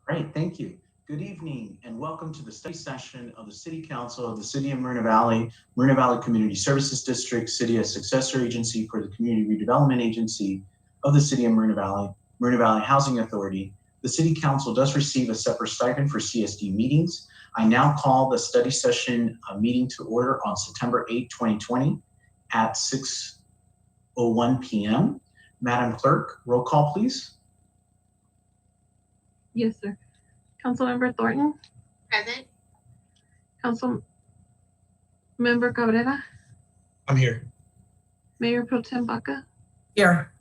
Great, thank you. Good evening and welcome to the study session of the City Council of the City of Moreno Valley Community Services District, City as Successor Agency for the Community Redevelopment Agency of the City of Moreno Valley Housing Authority. The City Council does receive a separate stipend for CSD meetings. I now call the study session meeting to order on September 8, 2020 at 6:01 p.m. Madam Clerk, roll call please. Yes, sir. Councilmember Thornton, Present. Councilmember Cabrera, I'm here. Mayor Pro Tem Baca, Here.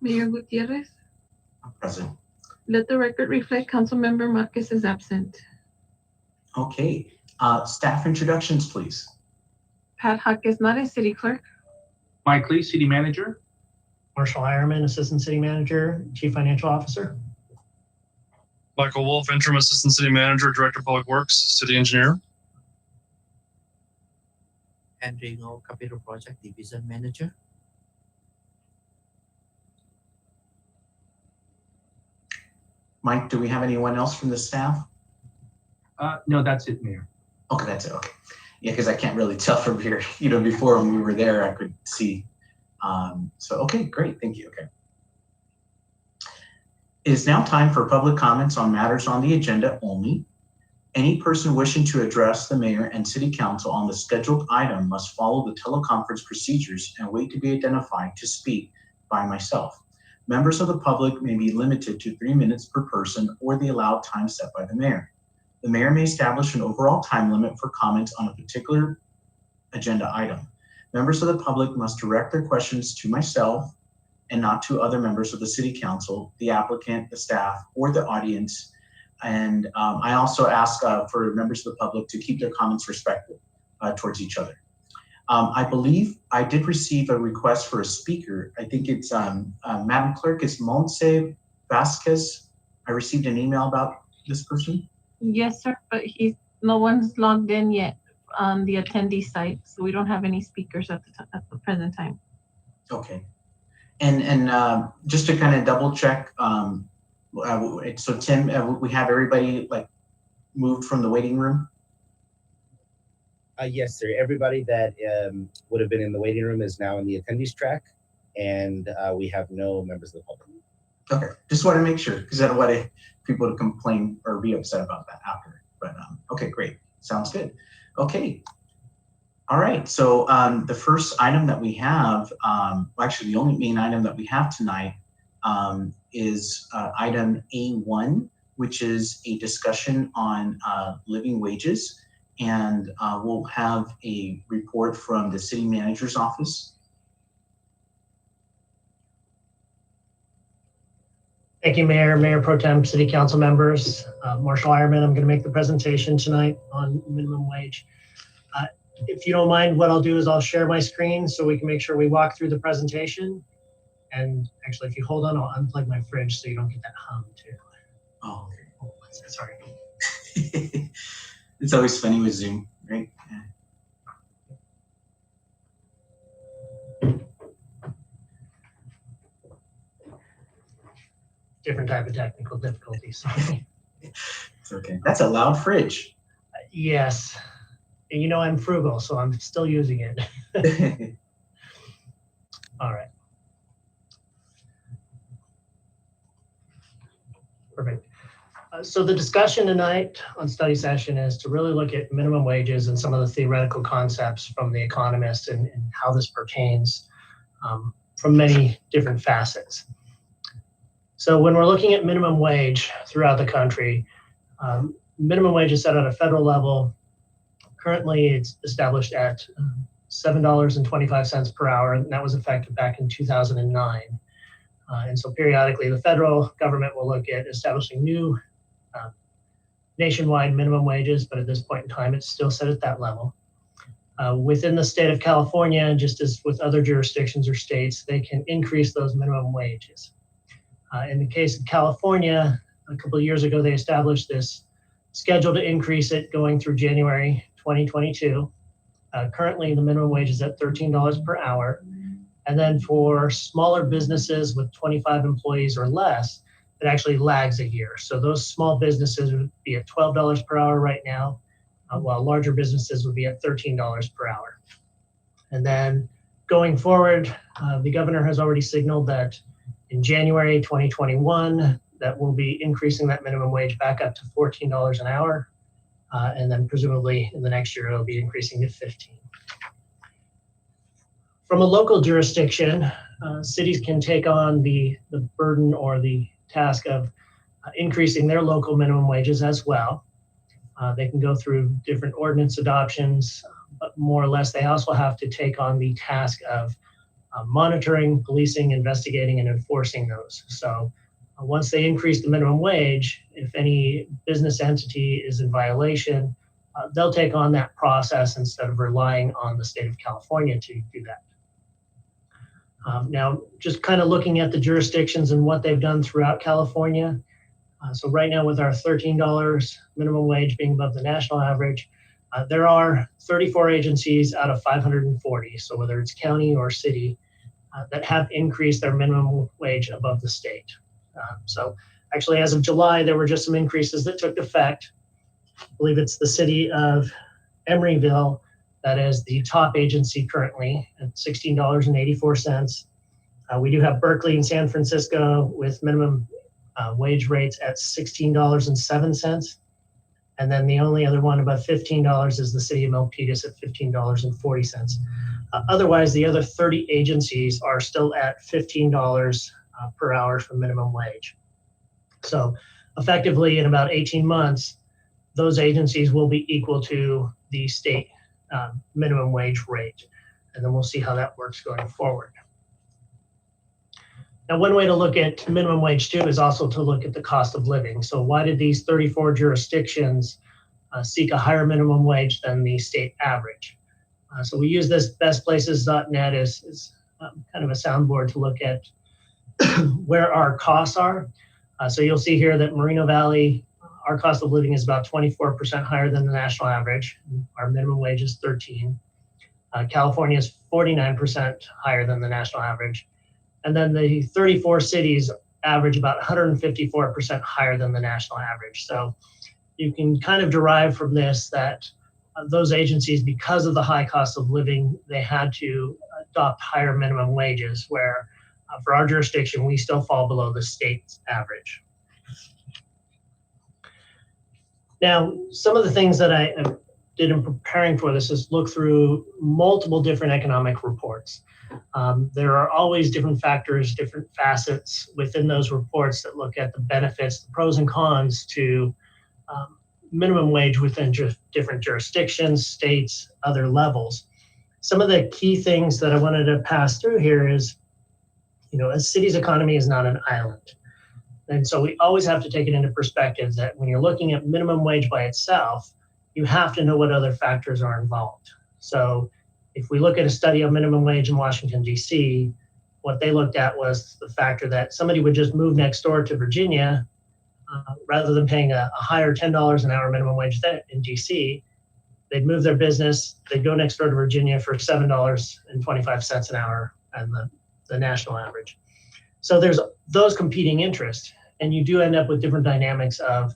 Mayor Gutierrez. I'm present. Let the record reflect Councilmember Marquez is absent. Okay, staff introductions, please. Pat Huck is not a city clerk. Mike Lee, City Manager. Marshall Ironman, Assistant City Manager, Chief Financial Officer. Michael Wolf, Interim Assistant City Manager, Director of Public Works, City Engineer. Henry Ngo, Capital Project Division Manager. Mike, do we have anyone else from the staff? No, that's it, Mayor. Okay, that's it, okay. Yeah, because I can't really tell from here. Before when we were there, I could see. So, okay, great, thank you, okay. It is now time for public comments on matters on the agenda only. Any person wishing to address the mayor and city council on the scheduled item must follow the teleconference procedures and wait to be identified to speak by myself. Members of the public may be limited to 3 minutes per person or the allowed time set by the mayor. The mayor may establish an overall time limit for comments on a particular agenda item. Members of the public must direct their questions to myself and not to other members of the city council, the applicant, the staff, or the audience. And I also ask for members of the public to keep their comments respectful towards each other. I believe I did receive a request for a speaker. I think it's Madam Clerk, is Montse Vasquez. I received an email about this person. Yes, sir, but no one's logged in yet on the attendee site, so we don't have any speakers at the present time. Okay. And just to kind of double check, so Tim, we have everybody like moved from the waiting room? Yes, sir. Everybody that would have been in the waiting room is now in the attendees track, and we have no members of the public. Okay, just want to make sure because I don't want people to complain or be upset about that after. But okay, great. Sounds good. Okay. All right, so the first item that we have, actually the only main item that we have tonight is item A1, which is a discussion on living wages. And we'll have a report from the city manager's office. Thank you, Mayor, Mayor Pro Tem, City Council members. Marshall Ironman, I'm going to make the presentation tonight on minimum wage. If you don't mind, what I'll do is I'll share my screen so we can make sure we walk through the presentation. And actually, if you hold on, I'll unplug my fridge so you don't get that hum too. Oh, okay. Sorry. It's always funny with Zoom, right? Yeah. Different type of technical difficulties. It's okay. That's a loud fridge. Yes. And I'm frugal, so I'm still using it. All right. Perfect. So the discussion tonight on study session is to really look at minimum wages and some of the theoretical concepts from The Economist and how this pertains from many different facets. So when we're looking at minimum wage throughout the country, minimum wage is set at a federal level. Currently, it's established at $7.25 per hour, and that was effective back in 2009. And so periodically, the federal government will look at establishing new nationwide minimum wages, but at this point in time, it's still set at that level. Within the state of California, just as with other jurisdictions or states, they can increase those minimum wages. In the case of California, a couple of years ago, they established this schedule to increase it going through January 2022. Currently, the minimum wage is at $13 per hour. And then for smaller businesses with 25 employees or less, it actually lags a year. So those small businesses would be at $12 per hour right now, while larger businesses would be at $13 per hour. And then going forward, the governor has already signaled that in January 2021, that we'll be increasing that minimum wage back up to $14 an hour. And then presumably in the next year, it'll be increasing to $15. From a local jurisdiction, cities can take on the burden or the task of increasing their local minimum wages as well. They can go through different ordinance adoptions, but more or less they also have to take on the task of monitoring, policing, investigating, and enforcing those. So once they increase the minimum wage, if any business entity is in violation, they'll take on that process instead of relying on the state of California to do that. Now, just kind of looking at the jurisdictions and what they've done throughout California. So right now with our $13 minimum wage being above the national average, there are 34 agencies out of 540, so whether it's county or city, that have increased their minimum wage above the state. So actually, as of July, there were just some increases that took effect. I believe it's the city of Emeryville that is the top agency currently at $16.84. We do have Berkeley and San Francisco with minimum wage rates at $16.07. And then the only other one above $15 is the city of Milpitas at $15.40. Otherwise, the other 30 agencies are still at $15 per hour for minimum wage. So effectively, in about 18 months, those agencies will be equal to the state minimum wage rate. And then we'll see how that works going forward. Now, one way to look at minimum wage too is also to look at the cost of living. So why did these 34 jurisdictions seek a higher minimum wage than the state average? So we use this bestplaces.net as kind of a soundboard to look at where our costs are. So you'll see here that Moreno Valley, our cost of living is about 24% higher than the national average. Our minimum wage is 13. California is 49% higher than the national average. And then the 34 cities average about 154% higher than the national average. So you can kind of derive from this that those agencies, because of the high cost of living, they had to adopt higher minimum wages, where for our jurisdiction, we still fall below the state's average. Now, some of the things that I did in preparing for this is look through multiple different economic reports. There are always different factors, different facets within those reports that look at the benefits, the pros and cons to minimum wage within different jurisdictions, states, other levels. Some of the key things that I wanted to pass through here is, a city's economy is not an island. And so we always have to take it into perspective that when you're looking at minimum wage by itself, you have to know what other factors are involved. So if we look at a study on minimum wage in Washington, D.C., what they looked at was the factor that somebody would just move next door to Virginia rather than paying a higher $10 an hour minimum wage in D.C. They'd move their business, they'd go next door to Virginia for $7.25 an hour and the national average. So there's those competing interests, and you do end up with different dynamics of,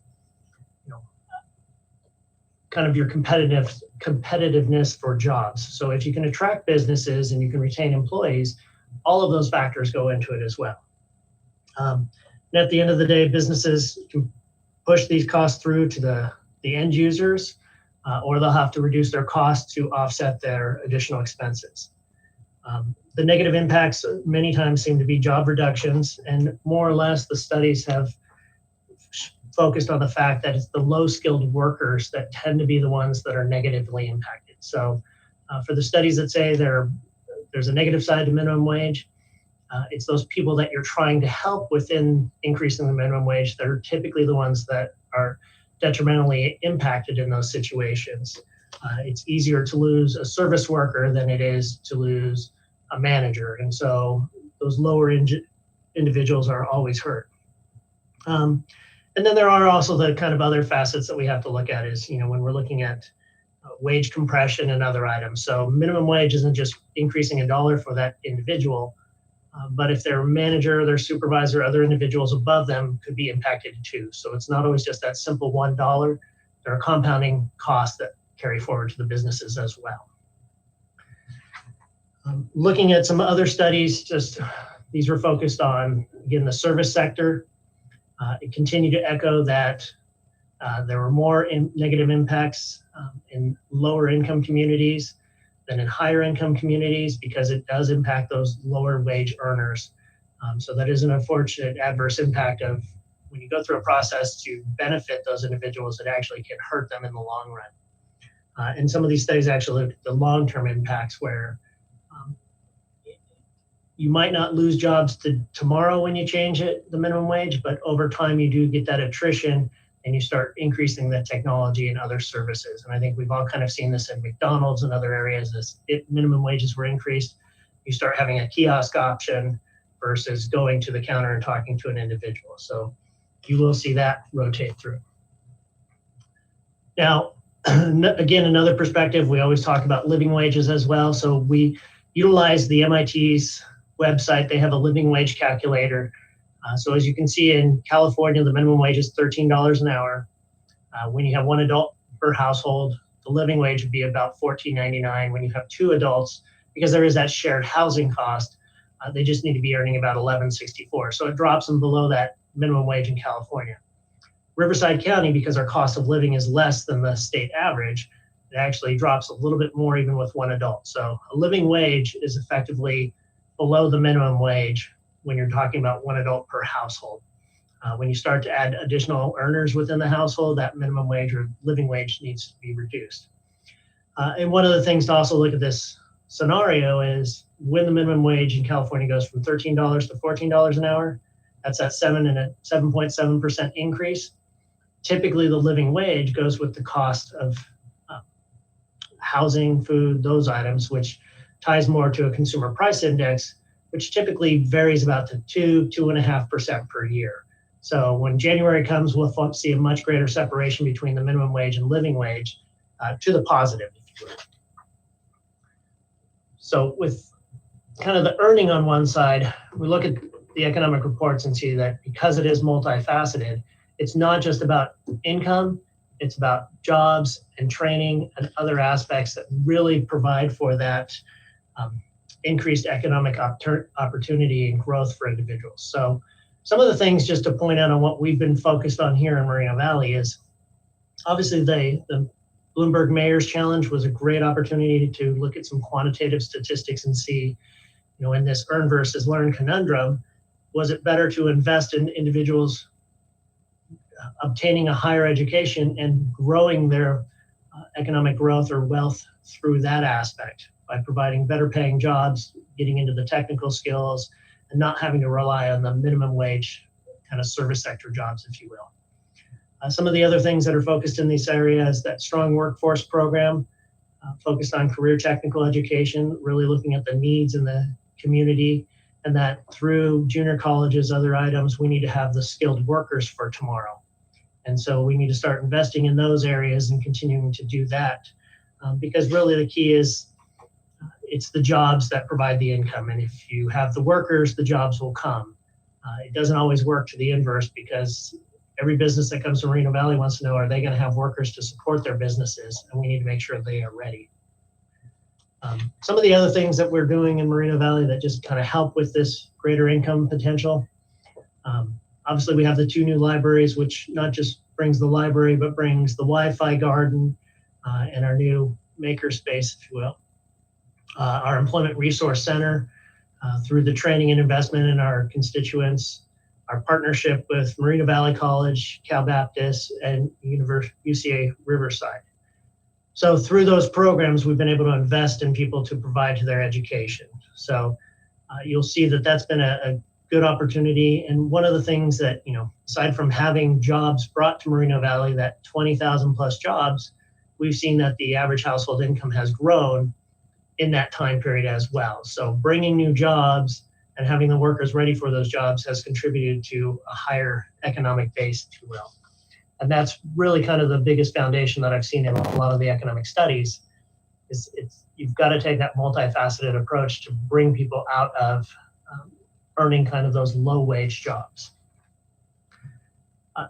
kind of your competitiveness for jobs. So if you can attract businesses and you can retain employees, all of those factors go into it as well. And at the end of the day, businesses can push these costs through to the end users, or they'll have to reduce their costs to offset their additional expenses. The negative impacts many times seem to be job reductions, and more or less the studies have focused on the fact that it's the low-skilled workers that tend to be the ones that are negatively impacted. So for the studies that say there's a negative side to minimum wage, it's those people that you're trying to help within increasing the minimum wage that are typically the ones that are detrimentally impacted in those situations. It's easier to lose a service worker than it is to lose a manager. And so those lower individuals are always hurt. And then there are also the kind of other facets that we have to look at is, when we're looking at wage compression and other items. So minimum wage isn't just increasing $1 for that individual. But if their manager, their supervisor, other individuals above them could be impacted too. So it's not always just that simple $1. There are compounding costs that carry forward to the businesses as well. Looking at some other studies, just these were focused on, again, the service sector. It continued to echo that there were more negative impacts in lower income communities than in higher income communities because it does impact those lower wage earners. So that is an unfortunate adverse impact of when you go through a process to benefit those individuals, it actually can hurt them in the long run. And some of these studies actually look at the long-term impacts where you might not lose jobs tomorrow when you change the minimum wage, but over time you do get that attrition and you start increasing the technology and other services. And I think we've all kind of seen this in McDonald's and other areas as minimum wages were increased. You start having a kiosk option versus going to the counter and talking to an individual. So you will see that rotate through. Now, again, another perspective, we always talk about living wages as well. So we utilize the MIT's website. They have a living wage calculator. So as you can see in California, the minimum wage is $13 an hour. When you have one adult per household, the living wage would be about $14.99. When you have two adults, because there is that shared housing cost, they just need to be earning about $11.64. So it drops them below that minimum wage in California. Riverside County, because our cost of living is less than the state average, it actually drops a little bit more even with one adult. So a living wage is effectively below the minimum wage when you're talking about one adult per household. When you start to add additional earners within the household, that minimum wage or living wage needs to be reduced. And one of the things to also look at this scenario is when the minimum wage in California goes from $13 to $14 an hour, that's that 7.7% increase. Typically, the living wage goes with the cost of housing, food, those items, which ties more to a consumer price index, which typically varies about to 2.5% per year. So when January comes, we'll see a much greater separation between the minimum wage and living wage to the positive, if you will. So with kind of the earning on one side, we look at the economic reports and see that because it is multifaceted, it's not just about income, it's about jobs and training and other aspects that really provide for that increased economic opportunity and growth for individuals. So some of the things just to point out on what we've been focused on here in Moreno Valley is obviously the Bloomberg Mayor's Challenge was a great opportunity to look at some quantitative statistics and see, in this earn versus learn conundrum, was it better to invest in individuals obtaining a higher education and growing their economic growth or wealth through that aspect by providing better paying jobs, getting into the technical skills, and not having to rely on the minimum wage kind of service sector jobs, if you will. Some of the other things that are focused in this area is that strong workforce program, focused on career technical education, really looking at the needs in the community, and that through junior colleges, other items, we need to have the skilled workers for tomorrow. And so we need to start investing in those areas and continuing to do that because really the key is it's the jobs that provide the income. And if you have the workers, the jobs will come. It doesn't always work to the inverse because every business that comes to Moreno Valley wants to know, are they going to have workers to support their businesses? And we need to make sure they are ready. Some of the other things that we're doing in Moreno Valley that just kind of help with this greater income potential. Obviously, we have the 2 new libraries, which not just brings the library, but brings the Wi-Fi garden and our new maker space, if you will. Our Employment Resource Center, through the training and investment in our constituents, our partnership with Moreno Valley College, Cal Baptist, and UCA Riverside. So through those programs, we've been able to invest in people to provide to their education. So you'll see that that's been a good opportunity. And one of the things that, aside from having jobs brought to Moreno Valley, that 20,000 plus jobs, we've seen that the average household income has grown in that time period as well. So bringing new jobs and having the workers ready for those jobs has contributed to a higher economic base, if you will. And that's really kind of the biggest foundation that I've seen in a lot of the economic studies is you've got to take that multifaceted approach to bring people out of earning kind of those low wage jobs.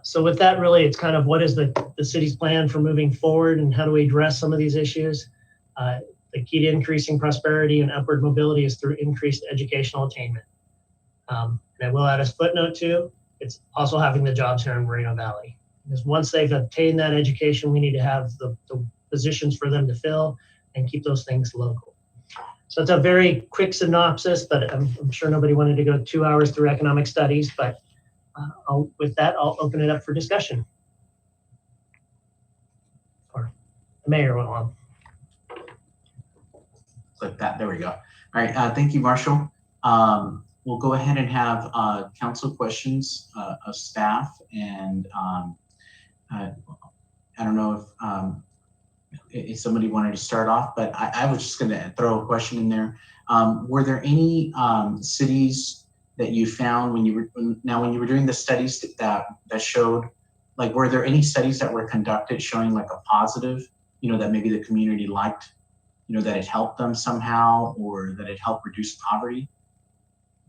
So with that, really, it's kind of what is the city's plan for moving forward and how do we address some of these issues? The key to increasing prosperity and upward mobility is through increased educational attainment. And I will add a footnote too, it's also having the jobs here in Moreno Valley. Because once they've obtained that education, we need to have the positions for them to fill and keep those things local. So it's a very quick synopsis, but I'm sure nobody wanted to go 2 hours through economic studies, but with that, I'll open it up for discussion. Or the mayor went on. Click that. There we go. All right. Thank you, Marshall. We'll go ahead and have council questions of staff. And I don't know if somebody wanted to start off, but I was just going to throw a question in there. Were there any cities that you found when you were doing the studies that showed, like, were there any studies that were conducted showing like a positive, that maybe the community liked, that it helped them somehow, or that it helped reduce poverty?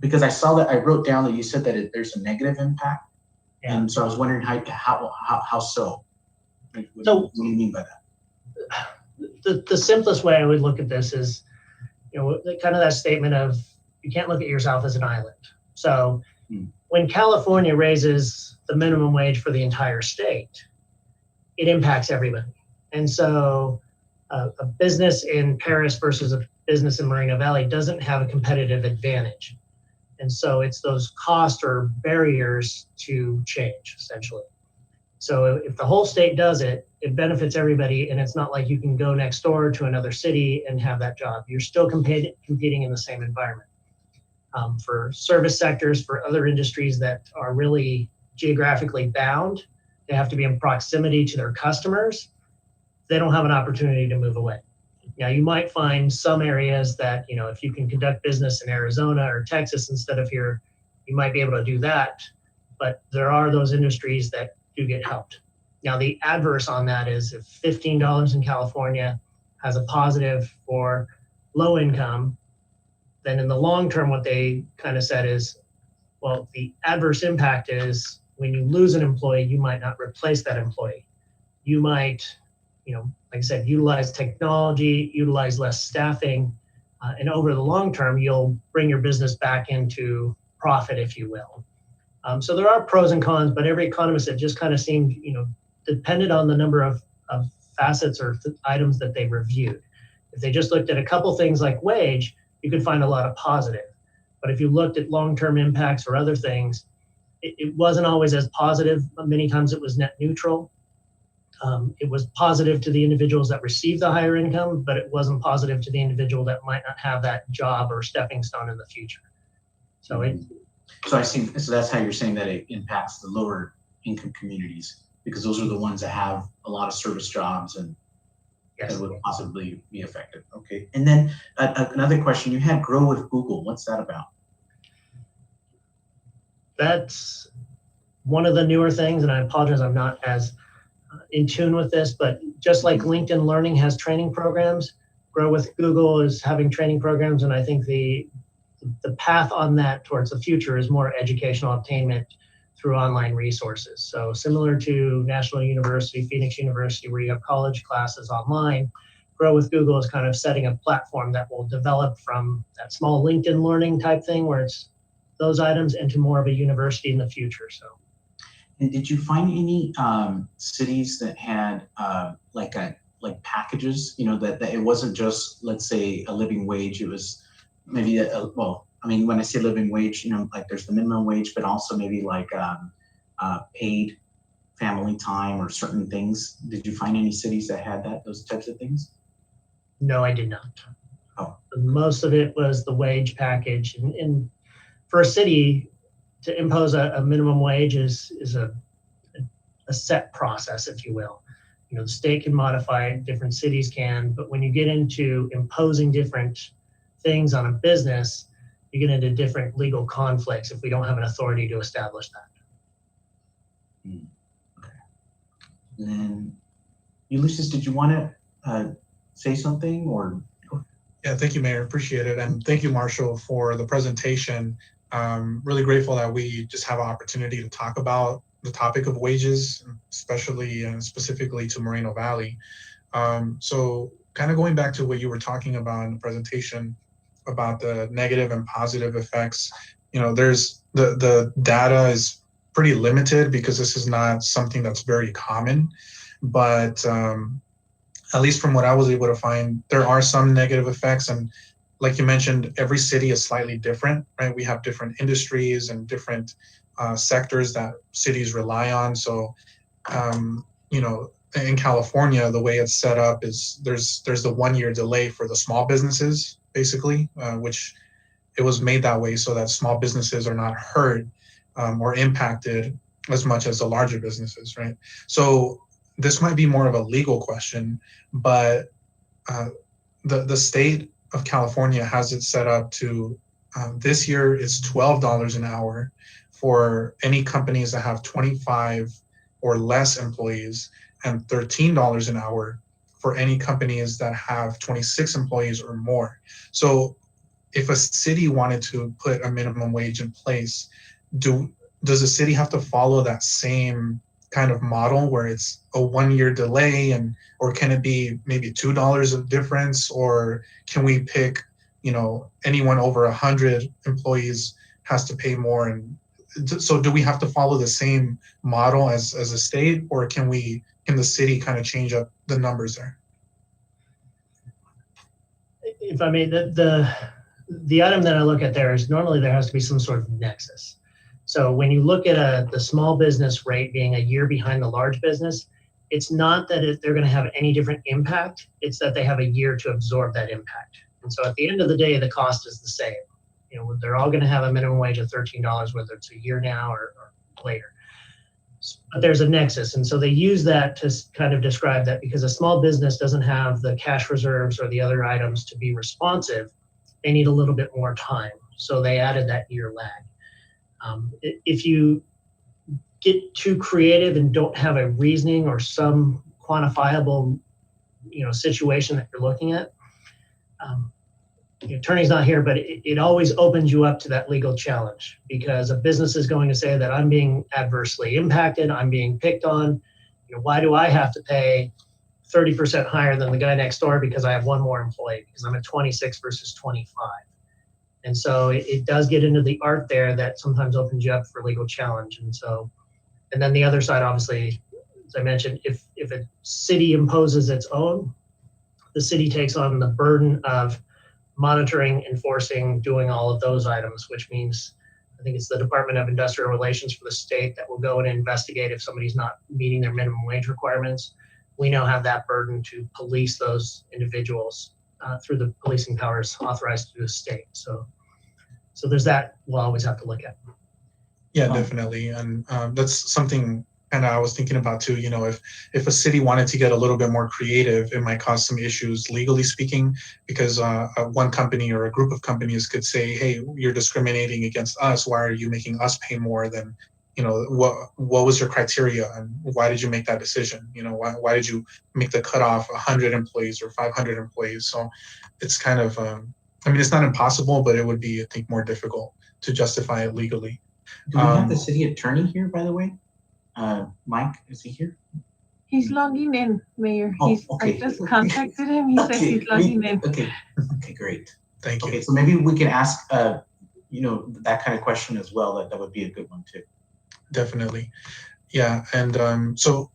Because I saw that, I wrote down that you said that there's a negative impact. Yeah. And so I was wondering how so? Like, what do you mean by that? The simplest way I would look at this is, kind of that statement of you can't look at yourself as an island. So when California raises the minimum wage for the entire state, it impacts everybody. And so a business in Paris versus a business in Moreno Valley doesn't have a competitive advantage. And so it's those costs or barriers to change, essentially. So if the whole state does it, it benefits everybody, and it's not like you can go next door to another city and have that job. You're still competing in the same environment. For service sectors, for other industries that are really geographically bound, they have to be in proximity to their customers. They don't have an opportunity to move away. Now, you might find some areas that, if you can conduct business in Arizona or Texas instead of here, you might be able to do that. But there are those industries that do get helped. Now, the adverse on that is if $15 in California has a positive for low income, then in the long term, what they kind of said is, well, the adverse impact is when you lose an employee, you might not replace that employee. You might, like I said, utilize technology, utilize less staffing, and over the long term, you'll bring your business back into profit, if you will. So there are pros and cons, but every economist, it just kind of seemed, depended on the number of facets or items that they reviewed. If they just looked at a couple things like wage, you could find a lot of positive. But if you looked at long-term impacts or other things, it wasn't always as positive. Many times it was net neutral. It was positive to the individuals that received the higher income, but it wasn't positive to the individual that might not have that job or stepping stone in the future. So I see. So that's how you're saying that it impacts the lower income communities, because those are the ones that have a lot of service jobs and that would possibly be affected. Okay. And then another question, you had Grow with Google. What's that about? That's one of the newer things, and I apologize, I'm not as in tune with this, but just like LinkedIn Learning has training programs, Grow with Google is having training programs, and I think the path on that towards the future is more educational attainment through online resources. So similar to National University, Phoenix University, where you have college classes online, Grow with Google is kind of setting a platform that will develop from that small LinkedIn Learning type thing where it's those items into more of a university in the future. So. And did you find any cities that had like packages, that it wasn't just, let's say, a living wage, it was maybe when I say living wage, like there's the minimum wage, but also maybe like paid family time or certain things. Did you find any cities that had those types of things? No, I did not. Oh. Most of it was the wage package. And for a city to impose a minimum wage is a set process, if you will. The state can modify it, different cities can, but when you get into imposing different things on a business, you get into different legal conflicts if we don't have an authority to establish that. Okay. And then, Ulysses, did you want to say something or? Yeah, thank you, Mayor. Appreciate it. And thank you, Marshall, for the presentation. Really grateful that we just have an opportunity to talk about the topic of wages, especially and specifically to Moreno Valley. So kind of going back to what you were talking about in the presentation about the negative and positive effects, there's the data is pretty limited because this is not something that's very common, but at least from what I was able to find, there are some negative effects. And like you mentioned, every city is slightly different, right? We have different industries and different sectors that cities rely on. So, in California, the way it's set up is there's the 1 year delay for the small businesses, basically, which it was made that way so that small businesses are not hurt or impacted as much as the larger businesses, right? So this might be more of a legal question, but the state of California has it set up to this year it's $12 an hour for any companies that have 25 or less employees, and $13 an hour for any companies that have 26 employees or more. So if a city wanted to put a minimum wage in place, does the city have to follow that same kind of model where it's a 1 year delay, or can it be maybe $2 of difference, or can we pick, anyone over 100 employees has to pay more? And so do we have to follow the same model as a state, or can the city kind of change up the numbers there? If I may, the item that I look at there is normally there has to be some sort of nexus. So when you look at the small business rate being a year behind the large business, it's not that they're going to have any different impact. It's that they have a year to absorb that impact. And so at the end of the day, the cost is the same. They're all going to have a minimum wage of $13, whether it's a year now or later. But there's a nexus. And so they use that to kind of describe that because a small business doesn't have the cash reserves or the other items to be responsive, they need a little bit more time. So they added that year lag. If you get too creative and don't have a reasoning or some quantifiable, situation that you're looking at, the attorney's not here, but it always opens you up to that legal challenge, because a business is going to say that I'm being adversely impacted, I'm being picked on. Why do I have to pay 30% higher than the guy next door because I have one more employee, because I'm at 26 versus 25? And so it does get into the art there that sometimes opens you up for legal challenge. And then the other side, obviously, as I mentioned, if a city imposes its own, the city takes on the burden of monitoring, enforcing, doing all of those items, which means I think it's the Department of Industrial Relations for the state that will go and investigate if somebody's not meeting their minimum wage requirements. We now have that burden to police those individuals through the policing powers authorized through the state. So there's that we'll always have to look at. Yeah, definitely. And that's something kind of I was thinking about too. If a city wanted to get a little bit more creative, it might cause some issues legally speaking, because one company or a group of companies could say, hey, you're discriminating against us. Why are you making us pay more than, what was your criteria and why did you make that decision? Why did you make the cutoff 100 employees or 500 employees? So it's kind of, it's not impossible, but it would be, I think, more difficult to justify it legally. Do we have the city attorney here, by the way? Mike, is he here? He's logging in, Mayor. Oh, okay. I just contacted him. He said he's logging in. Okay, great. Thank you. Okay, so maybe we can ask, that kind of question as well. That would be a good one too. Definitely. Yeah. And so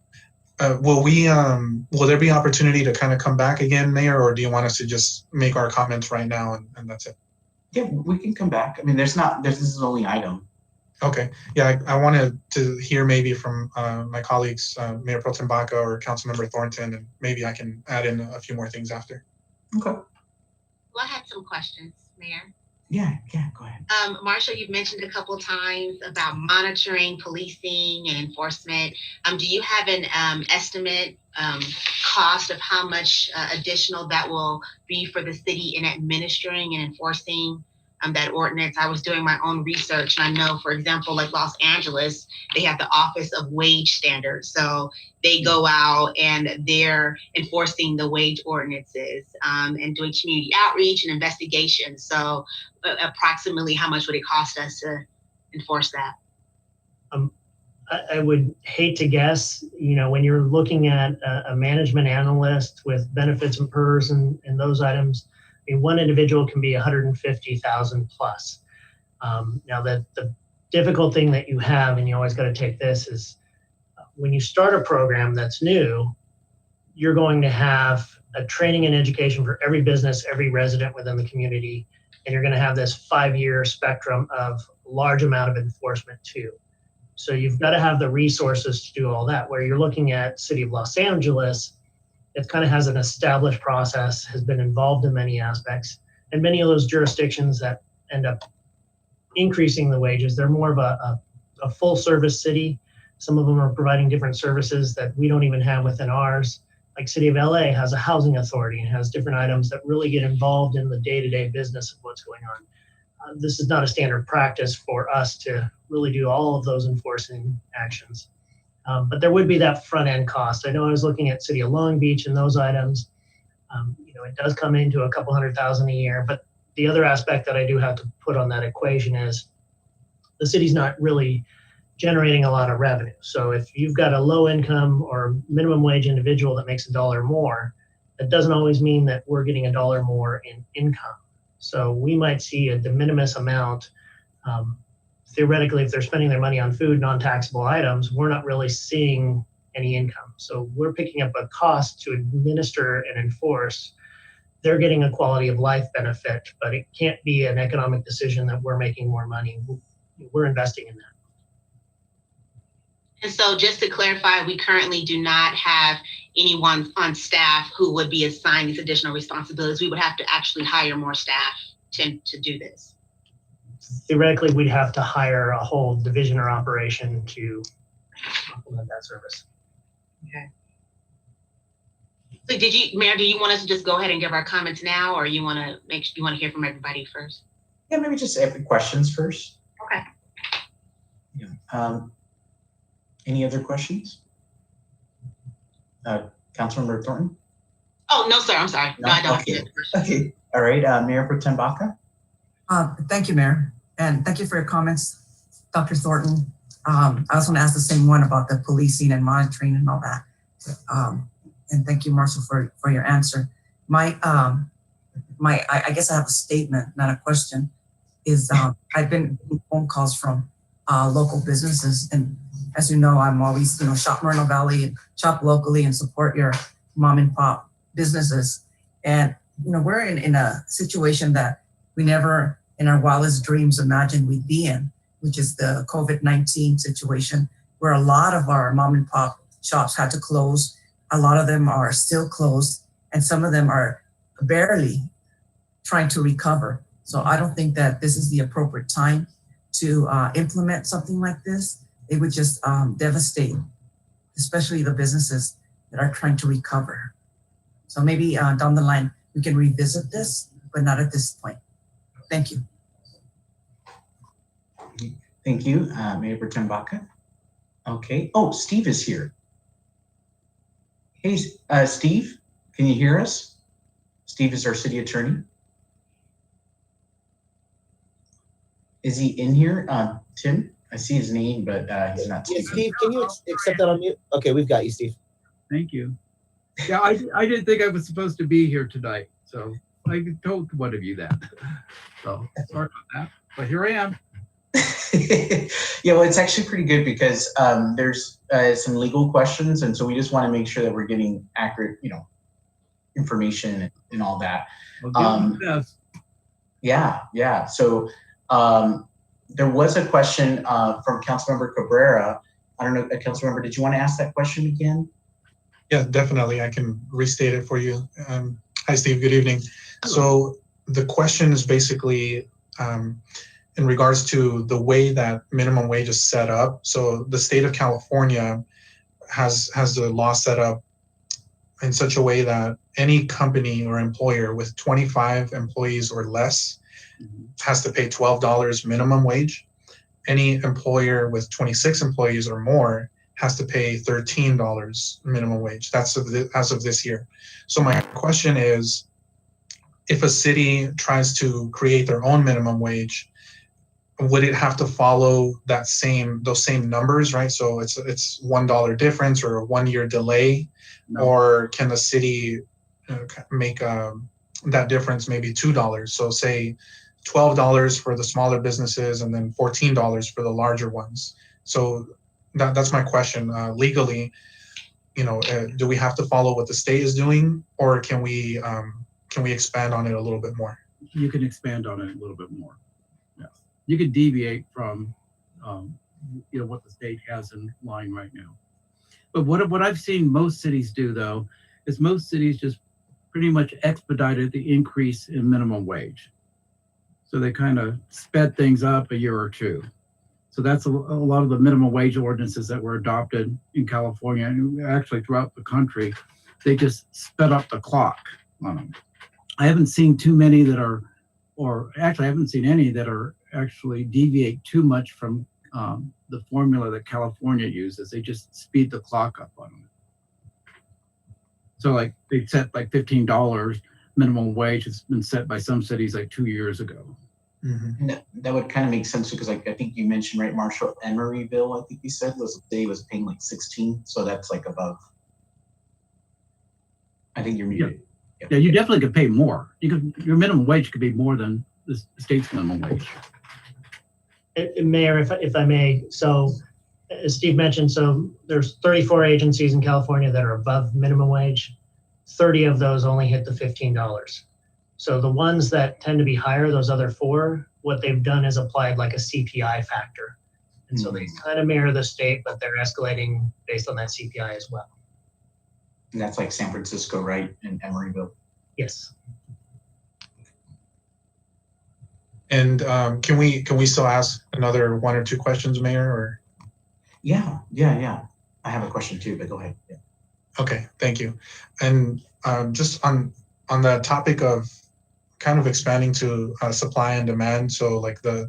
will there be opportunity to kind of come back again, Mayor, or do you want us to just make our comments right now and that's it? Yeah, we can come back. This is the only item. Okay. Yeah, I wanted to hear maybe from my colleagues, Mayor Pro Tem Baca or Councilmember Thornton, and maybe I can add in a few more things after. Okay. Well, I had some questions, Mayor. Yeah, go ahead. Marshall, you've mentioned a couple times about monitoring, policing, and enforcement. Do you have an estimate cost of how much additional that will be for the city in administering and enforcing that ordinance. I was doing my own research, and I know, for example, like Los Angeles, they have the Office of Wage Standards. So they go out and they're enforcing the wage ordinances and doing community outreach and investigation. So approximately how much would it cost us to enforce that? I would hate to guess, when you're looking at a management analyst with benefits and PERS and those items, I mean, one individual can be 150,000 plus. Now the difficult thing that you have, and you always got to take this, is when you start a program that's new, you're going to have a training and education for every business, every resident within the community, and you're going to have this 5-year spectrum of large amount of enforcement too. So you've got to have the resources to do all that. Where you're looking at City of Los Angeles, it kind of has an established process, has been involved in many aspects, and many of those jurisdictions that end up increasing the wages, they're more of a full service city. Some of them are providing different services that we don't even have within ours. Like City of LA has a housing authority and has different items that really get involved in the day-to-day business of what's going on. This is not a standard practice for us to really do all of those enforcing actions. But there would be that front end cost. I know I was looking at City of Long Beach and those items. It does come into a couple $100,000 a year. But the other aspect that I do have to put on that equation is the city's not really generating a lot of revenue. So if you've got a low income or minimum wage individual that makes $1 more, that doesn't always mean that we're getting $1 more in income. So we might see a de minimis amount. Theoretically, if they're spending their money on food, non-taxable items, we're not really seeing any income. So we're picking up a cost to administer and enforce. They're getting a quality of life benefit, but it can't be an economic decision that we're making more money. We're investing in that. And so just to clarify, we currently do not have anyone on staff who would be assigned these additional responsibilities. We would have to actually hire more staff to do this. Theoretically, we'd have to hire a whole division or operation to implement that service. Okay. So Mayor, do you want us to just go ahead and give our comments now, or you want to hear from everybody first? Yeah, maybe just every questions first. Okay. Yeah. Any other questions? Councilmember Thornton? Oh, no, sir. I'm sorry. No, I don't. Okay. Okay. All right. Mayor Pro Tem Baca? Thank you, Mayor. And thank you for your comments, Dr. Thornton. I was going to ask the same one about the policing and monitoring and all that. And thank you, Marshall, for your answer. I guess I have a statement, not a question, is I've been getting phone calls from local businesses. And as you know, I'm always, shop Moreno Valley and shop locally and support your mom and pop businesses. And, we're in a situation that we never in our wildest dreams imagined we'd be in, which is the COVID-19 situation, where a lot of our mom and pop shops had to close. A lot of them are still closed, and some of them are barely trying to recover. So I don't think that this is the appropriate time to implement something like this. It would just devastate, especially the businesses that are trying to recover. So maybe down the line, we can revisit this, but not at this point. Thank you. Thank you, Mayor Pro Tem Baca. Okay. Oh, Steve is here. Hey, Steve, can you hear us? Steve is our city attorney. Is he in here? Tim, I see his name, but he's not. Yeah, Steve, can you accept that on mute? Okay, we've got you, Steve. Thank you. Yeah, I didn't think I was supposed to be here tonight, so I told one of you that. So sorry about that, but here I am. Yeah, well, it's actually pretty good because there's some legal questions, and so we just want to make sure that we're getting accurate, information and all that. Yeah. So there was a question from Councilmember Cabrera. I don't know, Councilmember, did you want to ask that question again? Yeah, definitely. I can restate it for you. Hi, Steve. Good evening. So the question is basically in regards to the way that minimum wage is set up. So the state of California has the law set up in such a way that any company or employer with 25 employees or less has to pay $12 minimum wage. Any employer with 26 employees or more has to pay $13 minimum wage. That's as of this year. So my question is, if a city tries to create their own minimum wage, would it have to follow those same numbers, right? So it's $1 difference or a 1 year delay, or can the city make that difference maybe $2? So say $12 for the smaller businesses and then $14 for the larger ones. So that's my question. Legally, do we have to follow what the state is doing, or can we expand on it a little bit more? You can expand on it a little bit more. Yeah, you can deviate from what the state has in line right now. But what I've seen most cities do, though, is most cities just pretty much expedited the increase in minimum wage. So they kind of sped things up a year or two. So that's a lot of the minimum wage ordinances that were adopted in California and actually throughout the country. They just sped up the clock on them. I haven't seen too many that are, or actually I haven't seen any that are actually deviate too much from the formula that California uses. They just speed the clock up on them. So like they set like $15 minimum wage. It's been set by some cities like 2 years ago. Mm-hmm. And that would kind of make sense because I think you mentioned, right, Marshall, Emeryville, I think you said was paying like 16. So that's like above. I think you're muted. Yeah, you definitely could pay more. Your minimum wage could be more than the state's minimum wage. Mayor, if I may, so as Steve mentioned, so there's 34 agencies in California that are above minimum wage. 30 of those only hit the $15. So the ones that tend to be higher, those other 4, what they've done is applied like a CPI factor. And so they kind of mirror the state, but they're escalating based on that CPI as well. And that's like San Francisco, right, and Emeryville. Yes. And can we still ask another 1 or 2 questions, Mayor? Or Yeah. I have a question too, but go ahead. Yeah. Okay, thank you. And just on the topic of kind of expanding to supply and demand, so like the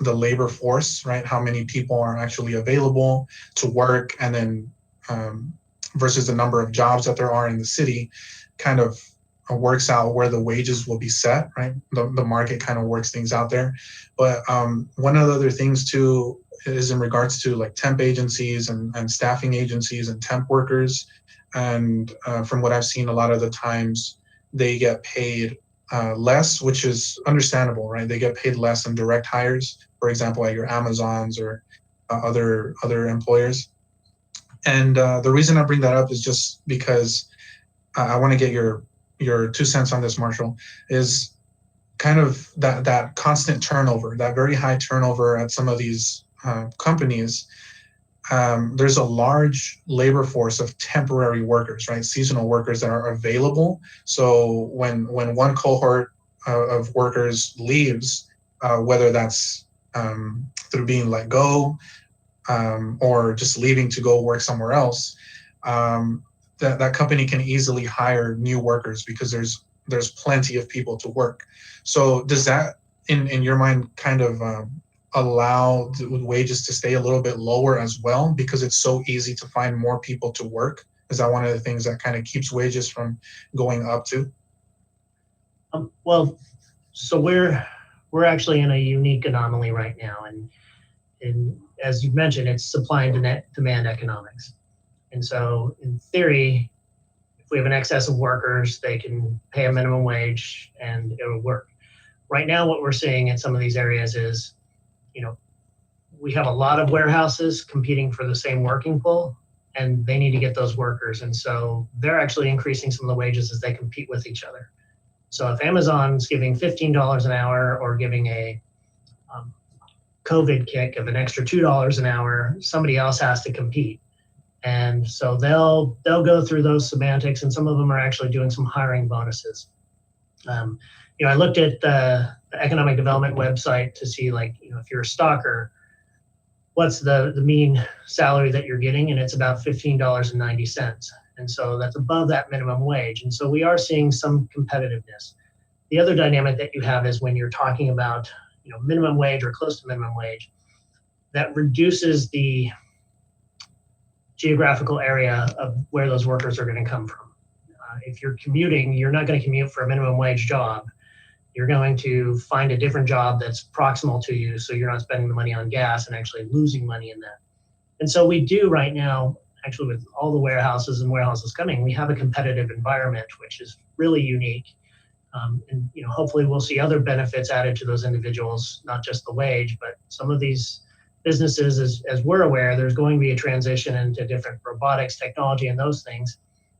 labor force, right? How many people are actually available to work, and then versus the number of jobs that there are in the city, kind of works out where the wages will be set, right? The market kind of works things out there. But one of the other things too is in regards to like temp agencies and staffing agencies and temp workers. And from what I've seen, a lot of the times they get paid less, which is understandable, right? They get paid less than direct hires, for example, at your Amazons or other employers. And the reason I bring that up is just because I want to get your 2 cents on this, Marshall, is kind of that constant turnover, that very high turnover at some of these companies. There's a large labor force of temporary workers, right? Seasonal workers that are available. So when one cohort of workers leaves, whether that's through being let go or just leaving to go work somewhere else, that company can easily hire new workers because there's plenty of people to work. So does that, in your mind, kind of allow the wages to stay a little bit lower as well because it's so easy to find more people to work? Is that one of the things that kind of keeps wages from going up too? Well, so we're actually in a unique anomaly right now, and as you mentioned, it's supply and demand economics. And so in theory, if we have an excess of workers, they can pay a minimum wage and it will work. Right now, what we're seeing in some of these areas is, we have a lot of warehouses competing for the same working pool, and they need to get those workers. And so they're actually increasing some of the wages as they compete with each other. So if Amazon's giving $15 an hour or giving a COVID kick of an extra $2 an hour, somebody else has to compete. And so they'll go through those semantics, and some of them are actually doing some hiring bonuses. I looked at the economic development website to see, if you're a stalker, what's the mean salary that you're getting, and it's about $15.90. And so that's above that minimum wage. And so we are seeing some competitiveness. The other dynamic that you have is when you're talking about, minimum wage or close to minimum wage, that reduces the geographical area of where those workers are going to come from. If you're commuting, you're not going to commute for a minimum wage job. You're going to find a different job that's proximal to you, so you're not spending the money on gas and actually losing money in that. And so we do right now, actually with all the warehouses coming, we have a competitive environment, which is really unique. And hopefully we'll see other benefits added to those individuals, not just the wage, but some of these businesses, as we're aware, there's going to be a transition into different robotics, technology, and those things.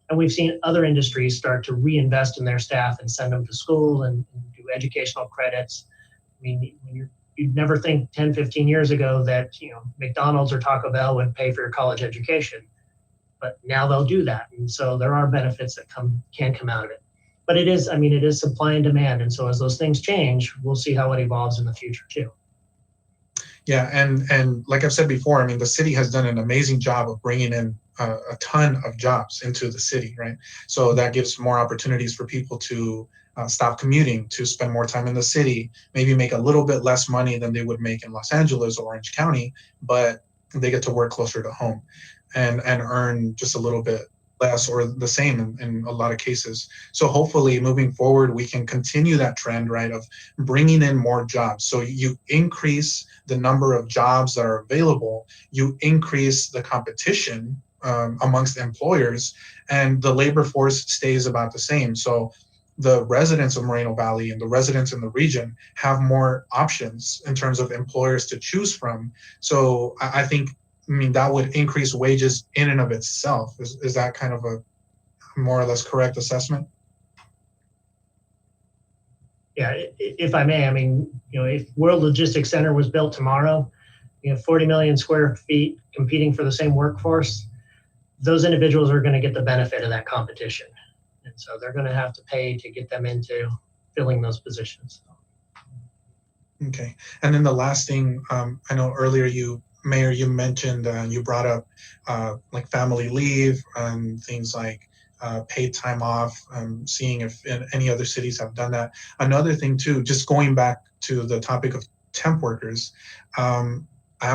And we've seen other industries start to reinvest in their staff and send them to school and do educational credits. I mean, you'd never think 10, 15 years ago that, McDonald's or Taco Bell would pay for your college education, but now they'll do that. And so there are benefits that can come out of it. But it is supply and demand. And so as those things change, we'll see how it evolves in the future too. Yeah, and like I've said before, I mean, the city has done an amazing job of bringing in a ton of jobs into the city, right? So that gives more opportunities for people to stop commuting, to spend more time in the city, maybe make a little bit less money than they would make in Los Angeles or Orange County, but they get to work closer to home and earn just a little bit less or the same in a lot of cases. So hopefully moving forward, we can continue that trend, right, of bringing in more jobs. So you increase the number of jobs that are available, you increase the competition amongst employers, and the labor force stays about the same. So the residents of Moreno Valley and the residents in the region have more options in terms of employers to choose from. So I think, that would increase wages in and of itself. Is that kind of a more or less correct assessment? Yeah, if I may, if World Logistics Center was built tomorrow, 40 million square feet competing for the same workforce, those individuals are going to get the benefit of that competition. And so they're going to have to pay to get them into filling those positions. Okay. And then the last thing, I know earlier Mayor, you mentioned, you brought up like family leave and things like paid time off, seeing if any other cities have done that. Another thing too, just going back to the topic of temp workers, I'm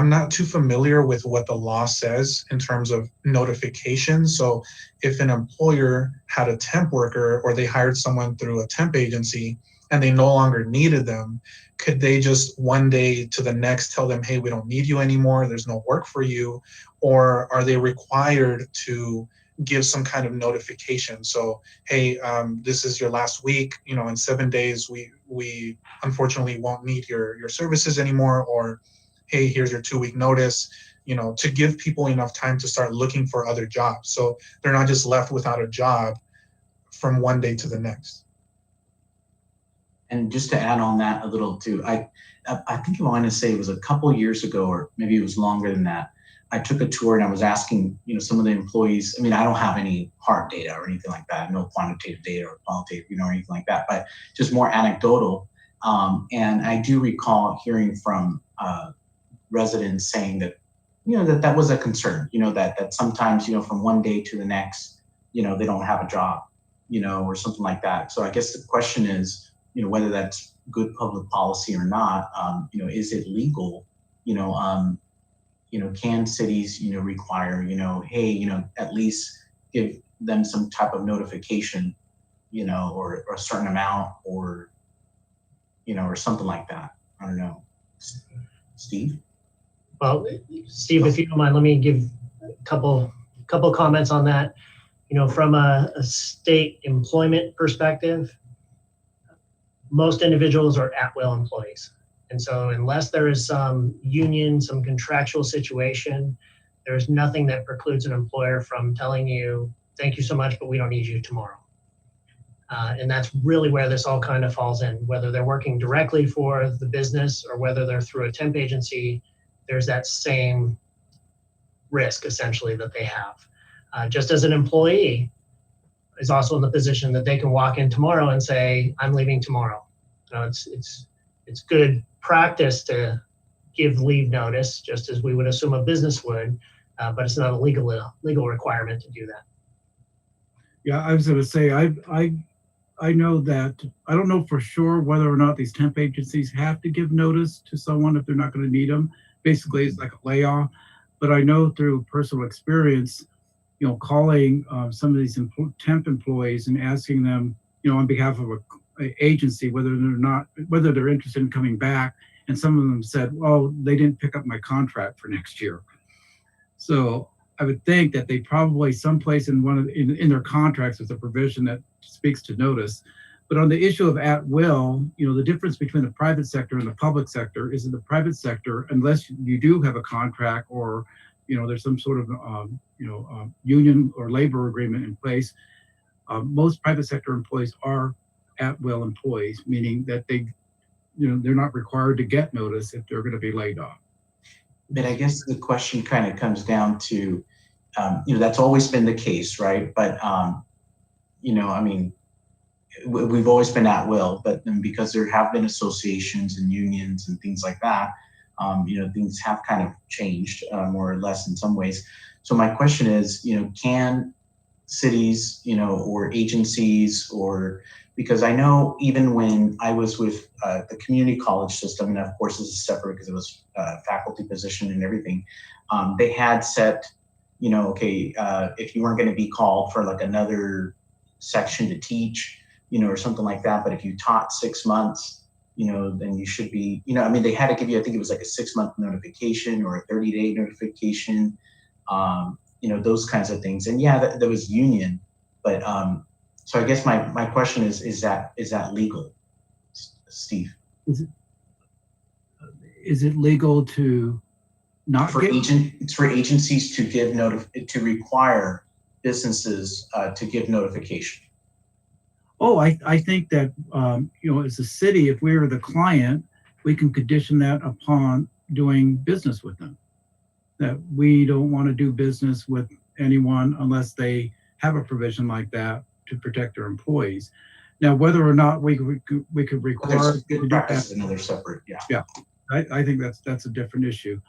not too familiar with what the law says in terms of notification. So if an employer had a temp worker or they hired someone through a temp agency and they no longer needed them, could they just one day to the next tell them, hey, we don't need you anymore, there's no work for you? Or are they required to give some kind of notification? So, hey, this is your last week, in 7 days, we unfortunately won't need your services anymore, or hey, here's your 2-week notice, to give people enough time to start looking for other jobs. So they're not just left without a job from one day to the next. And just to add on that a little too, I think I want to say it was a couple years ago, or maybe it was longer than that. I took a tour and I was asking, some of the employees. I don't have any hard data or anything like that, no quantitative data or qualitative, or anything like that, but just more anecdotal. And I do recall hearing from residents saying that, that was a concern, that sometimes, from one day to the next, they don't have a job, or something like that. So I guess the question is, whether that's good public policy or not, is it legal? Can cities, require, hey, at least give them some type of notification, or a certain amount, or, or something like that. I don't know. Steve? Well, Steve, if you don't mind, let me give a couple comments on that. From a state employment perspective, most individuals are at-will employees. And so unless there is some union, some contractual situation, there's nothing that precludes an employer from telling you, thank you so much, but we don't need you tomorrow. And that's really where this all kind of falls in. Whether they're working directly for the business or whether they're through a temp agency, there's that same risk essentially that they have. Just as an employee is also in the position that they can walk in tomorrow and say, I'm leaving tomorrow. It's good practice to give leave notice, just as we would assume a business would, but it's not a legal requirement to do that. Yeah, I was going to say, I know that, I don't know for sure whether or not these temp agencies have to give notice to someone if they're not going to need them. Basically, it's like a layoff. But I know through personal experience, you know, calling some of these temp employees and asking them, you know, on behalf of a agency, whether they're interested in coming back. And some of them said, well, they didn't pick up my contract for next year. So I would think that they probably someplace in their contracts there's a provision that speaks to notice. But on the issue of at will, you know, the difference between the private sector and the public sector is in the private sector, unless you do have a contract or, you know, there's some sort of, union or labor agreement in place, most private sector employees are at will employees, meaning that they're not required to get notice if they're going to be laid off. But I guess the question kind of comes down to, that's always been the case, right? But, we've always been at will, but then because there have been associations and unions and things like that, things have kind of changed more or less in some ways. So my question is, can cities, or agencies, or because I know even when I was with the community college system, and of course this is separate because it was faculty position and everything, they had set, if you weren't going to be called for like another section to teach, or something like that, but if you taught 6 months, then you should be, they had to give you, I think it was like a 6-month notification or a 30-day notification, those kinds of things. And yeah, there was union, but so I guess my question is that legal, Steve? Is it legal to not for agencies to give to require businesses to give notification? Oh, I think that, as a city, if we are the client, we can condition that upon doing business with them. That we don't want to do business with anyone unless they have a provision like that to protect their employees. Now, whether or not we could require good practice is another separate, yeah. I think that's a different issue.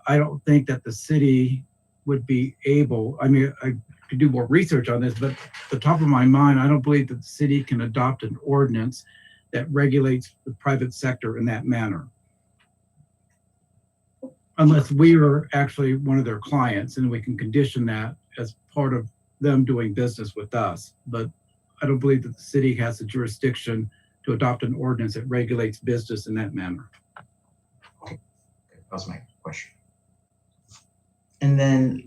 I don't think that the city would be able. I mean, I could do more research on this, but at the top of my mind, I don't believe that the city can adopt an ordinance that regulates the private sector in that manner, unless we are actually one of their clients and we can condition that as part of them doing business with us. But I don't believe that the city has the jurisdiction to adopt an ordinance that regulates business in that manner. Okay, that was my question. And then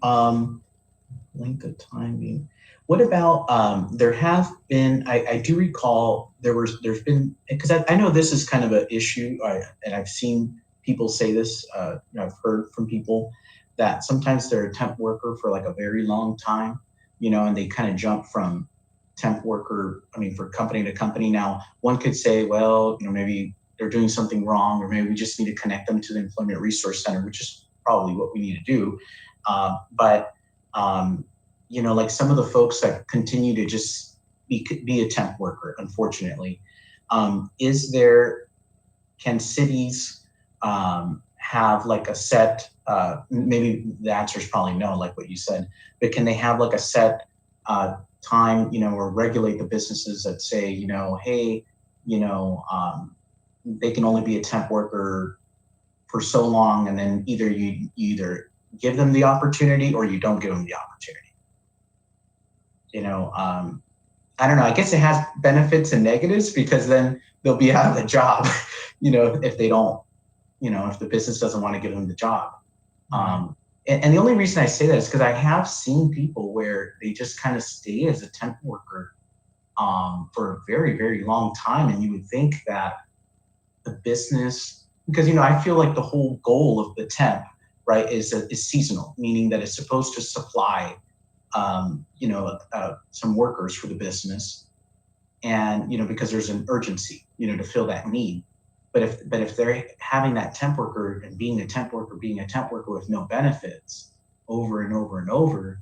length of timing. What about there have been? I do recall there's been, because I know this is kind of an issue, and I've seen people say this. I've heard from people that sometimes they're a temp worker for like a very long time, and they kind of jump from temp worker, for company to company. Now, one could say, well, maybe they're doing something wrong, or maybe we just need to connect them to the Employment Resource Center, which is probably what we need to do. Like some of the folks that continue to just be a temp worker, unfortunately, can cities have like a set, maybe the answer is probably no, like what you said, but can they have like a set time, or regulate the businesses that say, hey, they can only be a temp worker for so long, and then either you give them the opportunity or you don't give them the opportunity. I don't know, I guess it has benefits and negatives, because then they'll be out of the job, if they don't, if the business doesn't want to give them the job. And the only reason I say that is because I have seen people where they just kind of stay as a temp worker for a very, very long time. And you would think that the business, because, I feel like the whole goal of the temp, right, is seasonal, meaning that it's supposed to supply, some workers for the business, and, because there's an urgency, to fill that need. But if they're having that temp worker and being a temp worker with no benefits over and over and over,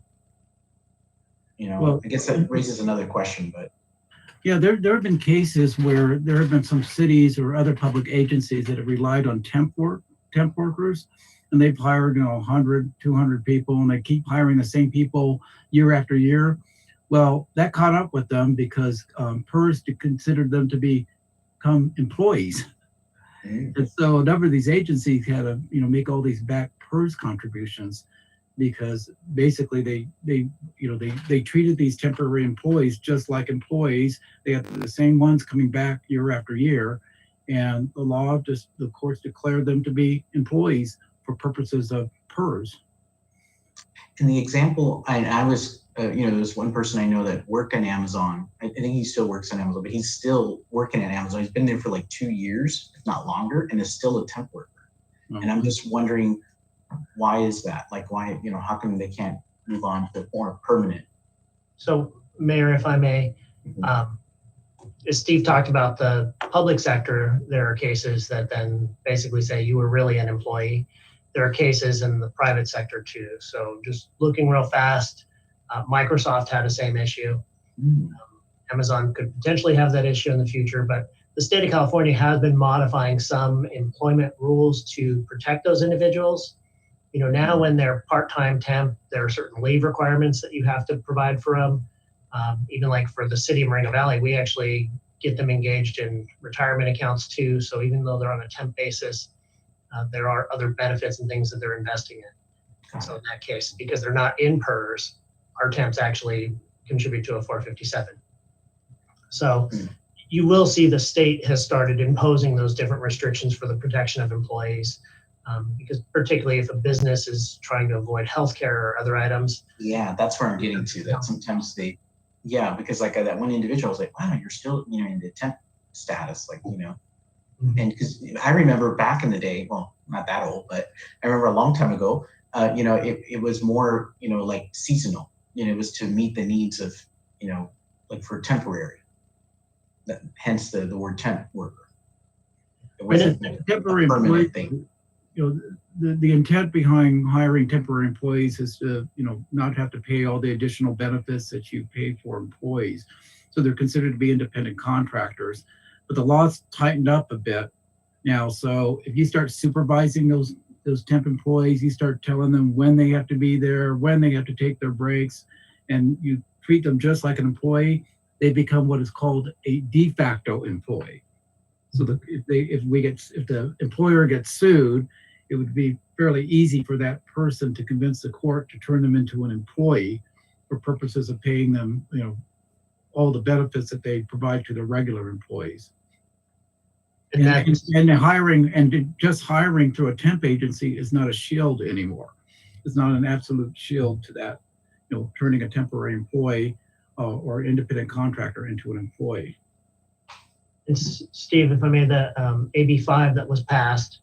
I guess that raises another question, but. Yeah, there have been cases where there have been some cities or other public agencies that have relied on temp workers, and they've hired, 100, 200 people, and they keep hiring the same people year after year. Well, that caught up with them because PERS considered them to become employees. And so a number of these agencies had to, make all these back PERS contributions because basically they treated these temporary employees just like employees. They had the same ones coming back year after year, and the courts declared them to be employees for purposes of PERS. In the example, I was, there's one person I know that worked on Amazon. I think he still works on Amazon, but he's still working at Amazon. He's been there for like 2 years, if not longer, and is still a temp worker. And I'm just wondering, why is that? Like, why, how come they can't move on to more permanent? So, Mayor, if I may, as Steve talked about the public sector, there are cases that then basically say you were really an employee. There are cases in the private sector too. So just looking real fast, Microsoft had the same issue. Amazon could potentially have that issue in the future, but the state of California has been modifying some employment rules to protect those individuals. Now when they're part-time temp, there are certain leave requirements that you have to provide for them. Even like for the city of Moreno Valley, we actually get them engaged in retirement accounts too. So even though they're on a temp basis, there are other benefits and things that they're investing in. So in that case, because they're not in PERS, our temps actually contribute to a 457. So you will see the state has started imposing those different restrictions for the protection of employees, because particularly if a business is trying to avoid healthcare or other items. Yeah, that's where I'm getting to. That sometimes because like that one individual was like, wow, you're still, in the temp status, like, and because I remember back in the day, well, not that old, but I remember a long time ago, it was more, like seasonal, it was to meet the needs of, like for temporary, hence the word temp worker. It wasn't like temporary a permanent employee thing. The intent behind hiring temporary employees is to, not have to pay all the additional benefits that you pay for employees. So they're considered to be independent contractors. But the law's tightened up a bit now. So if you start supervising those temp employees, you start telling them when they have to be there, when they have to take their breaks, and you treat them just like an employee, they become what is called a de facto employee. So that if the employer gets sued, it would be fairly easy for that person to convince the court to turn them into an employee for purposes of paying them, all the benefits that they provide to the regular employees. And just hiring through a temp agency is not a shield anymore. It's not an absolute shield to that, turning a temporary employee or independent contractor into an employee. And Steve, if I may, the AB 5 that was passed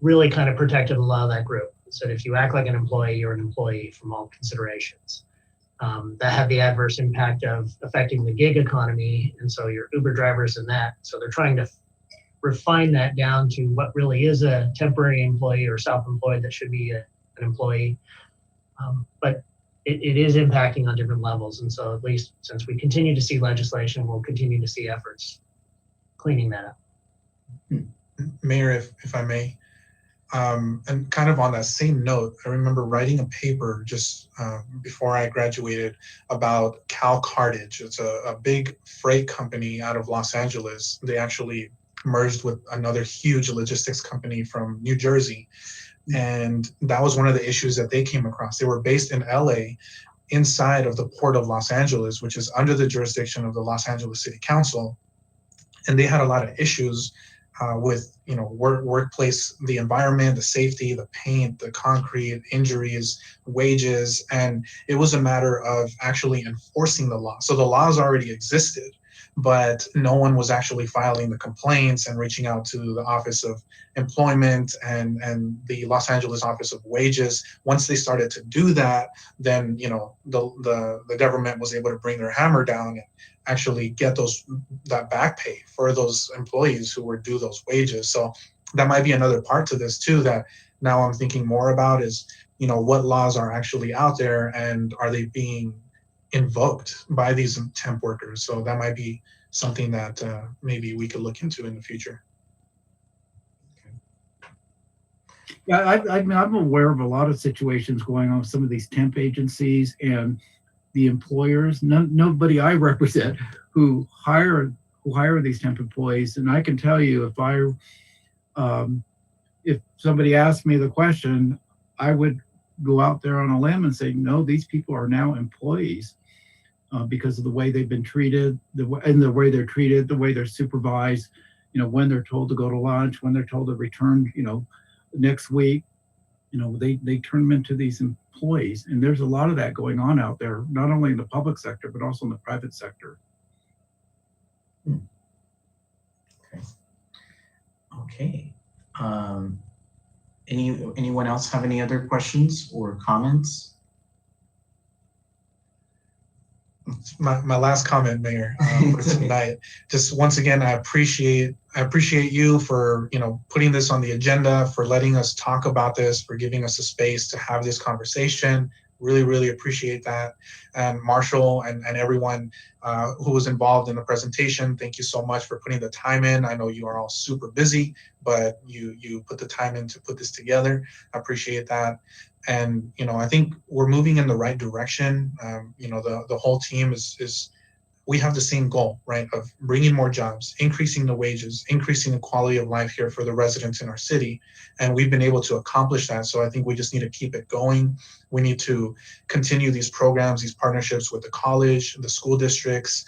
really kind of protected a lot of that group. It said if you act like an employee, you're an employee from all considerations. That had the adverse impact of affecting the gig economy, and so your Uber drivers and that. So they're trying to refine that down to what really is a temporary employee or self-employed that should be an employee. But it is impacting on different levels, and so at least since we continue to see legislation, we'll continue to see efforts cleaning that up. Mayor, if I may, and kind of on that same note, I remember writing a paper just before I graduated about Cal Cartage. It's a big freight company out of Los Angeles. They actually merged with another huge logistics company from New Jersey. And that was one of the issues that they came across. They were based in LA, inside of the Port of Los Angeles, which is under the jurisdiction of the Los Angeles City Council. And they had a lot of issues with workplace, the environment, the safety, the paint, the concrete, injuries, wages, and it was a matter of actually enforcing the law. So the laws already existed, but no one was actually filing the complaints and reaching out to the Office of Employment and the Los Angeles Office of Wages. Once they started to do that, then the government was able to bring their hammer down and actually get that back pay for those employees who were due those wages. So that might be another part to this too, that now I'm thinking more about is, what laws are actually out there and are they being invoked by these temp workers? So that might be something that maybe we could look into in the future. Yeah, I'm aware of a lot of situations going on with some of these temp agencies, and the employers, nobody I represent who hire these temp employees. And I can tell you, if somebody asked me the question, I would go out there on a limb and say, no, these people are now employees because of the way they've been treated, the way they're treated, the way they're supervised, when they're told to go to lunch, when they're told to return, next week, they turn them into these employees. And there's a lot of that going on out there, not only in the public sector, but also in the private sector. Okay. Anyone else have any other questions or comments? My last comment, Mayor, for tonight. Just once again, I appreciate you for putting this on the agenda, for letting us talk about this, for giving us a space to have this conversation. Really appreciate that. And Marshall and everyone who was involved in the presentation, thank you so much for putting the time in. I know you are all super busy, but you put the time in to put this together. I appreciate that. And I think we're moving in the right direction. The whole team is we have the same goal, right, of bringing more jobs, increasing the wages, increasing the quality of life here for the residents in our city. And we've been able to accomplish that. So I think we just need to keep it going. We need to continue these programs, these partnerships with the college, the school districts,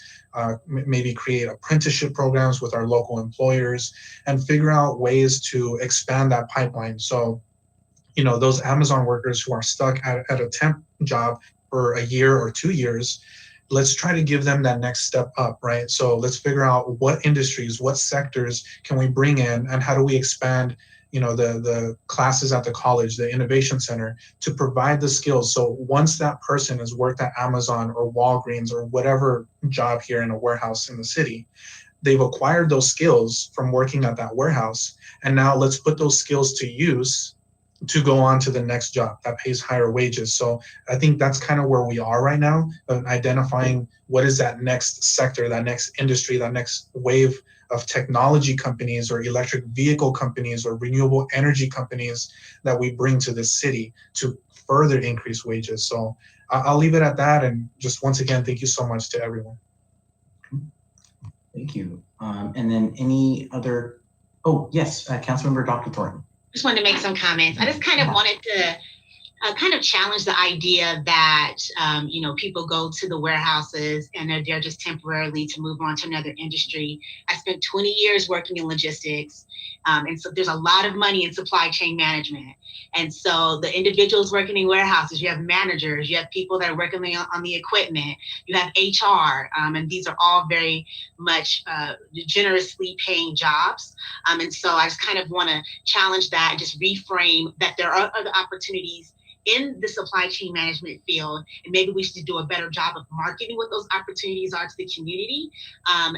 maybe create apprenticeship programs with our local employers, and figure out ways to expand that pipeline. So those Amazon workers who are stuck at a temp job for a year or 2 years, let's try to give them that next step up, right? So let's figure out what industries, what sectors can we bring in, and how do we expand, the classes at the college, the innovation center, to provide the skills. So once that person has worked at Amazon or Walgreens or whatever job here in a warehouse in the city, they've acquired those skills from working at that warehouse. And now let's put those skills to use to go on to the next job that pays higher wages. So I think that's kind of where we are right now, of identifying what is that next sector, that next industry, that next wave of technology companies or electric vehicle companies or renewable energy companies that we bring to this city to further increase wages. So I'll leave it at that. And just once again, thank you so much to everyone. Thank you. And then any other, yes, Councilmember Dr. Thornton. Just wanted to make some comments. I just kind of wanted to kind of challenge the idea that, people go to the warehouses and they're there just temporarily to move on to another industry. I spent 20 years working in logistics. And so there's a lot of money in supply chain management. And so the individuals working in warehouses, you have managers, you have people that are working on the equipment, you have HR, and these are all very much generously paying jobs. And so I just kind of want to challenge that and just reframe that there are other opportunities in the supply chain management field, and maybe we should do a better job of marketing what those opportunities are to the community,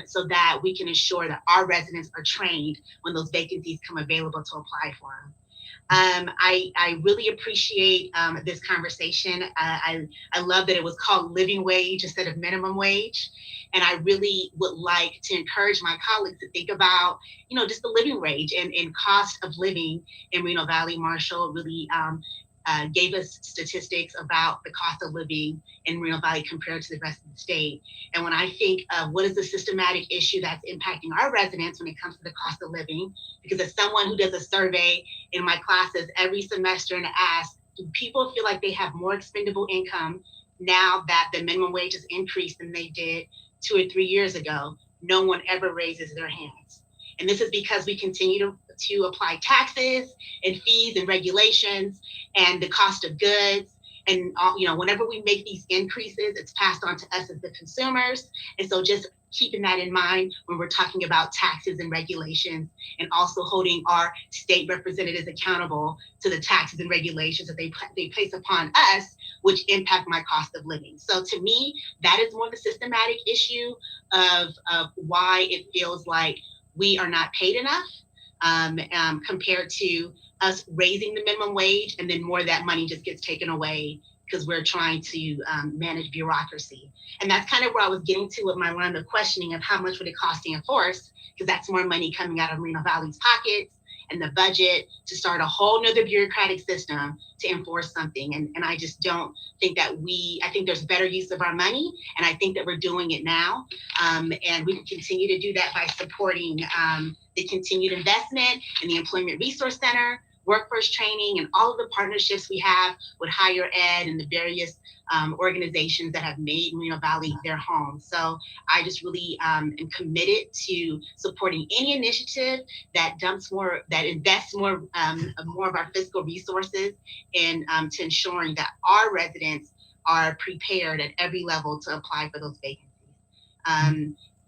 so that we can ensure that our residents are trained when those vacancies come available to apply for them. I really appreciate this conversation. I love that it was called living wage instead of minimum wage. And I really would like to encourage my colleagues to think about, just the living wage and cost of living in Reno Valley. Marshall really gave us statistics about the cost of living in Reno Valley compared to the rest of the state. And when I think of what is the systematic issue that's impacting our residents when it comes to the cost of living, because as someone who does a survey in my classes every semester and asks, do people feel like they have more expendable income now that the minimum wage has increased than they did 2 or 3 years ago? No one ever raises their hands. And this is because we continue to apply taxes and fees and regulations and the cost of goods. And, whenever we make these increases, it's passed on to us as the consumers. And so just keeping that in mind when we're talking about taxes and regulations, and also holding our state representatives accountable to the taxes and regulations that they place upon us, which impact my cost of living. So to me, that is more the systematic issue of why it feels like we are not paid enough compared to us raising the minimum wage, and then more of that money just gets taken away because we're trying to manage bureaucracy. And that's kind of where I was getting to with my line of questioning of how much would it cost to enforce, because that's more money coming out of Reno Valley's pockets and the budget to start a whole nother bureaucratic system to enforce something. And I just don't think that I think there's better use of our money, and I think that we're doing it now. And we can continue to do that by supporting the continued investment in the Employment Resource Center, workforce training, and all of the partnerships we have with higher ed and the various organizations that have made Moreno Valley their home. So I just really am committed to supporting any initiative that invests more of our fiscal resources and to ensuring that our residents are prepared at every level to apply for those vacancies.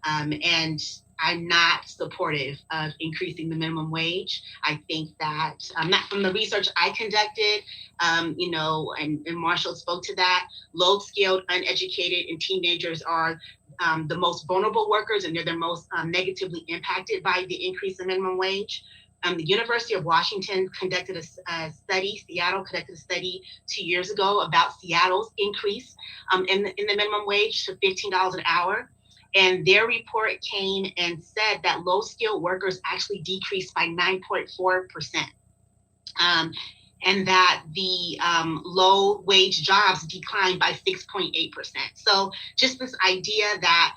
And I'm not supportive of increasing the minimum wage. I think that, not from the research I conducted, and Marshall spoke to that, low-skilled, uneducated, and teenagers are the most vulnerable workers, and they're the most negatively impacted by the increase in minimum wage. The University of Washington conducted a study, Seattle conducted a study 2 years ago about Seattle's increase in the minimum wage to $15 an hour. And their report came and said that low-skilled workers actually decreased by 9.4%. And that the low-wage jobs declined by 6.8%. So just this idea that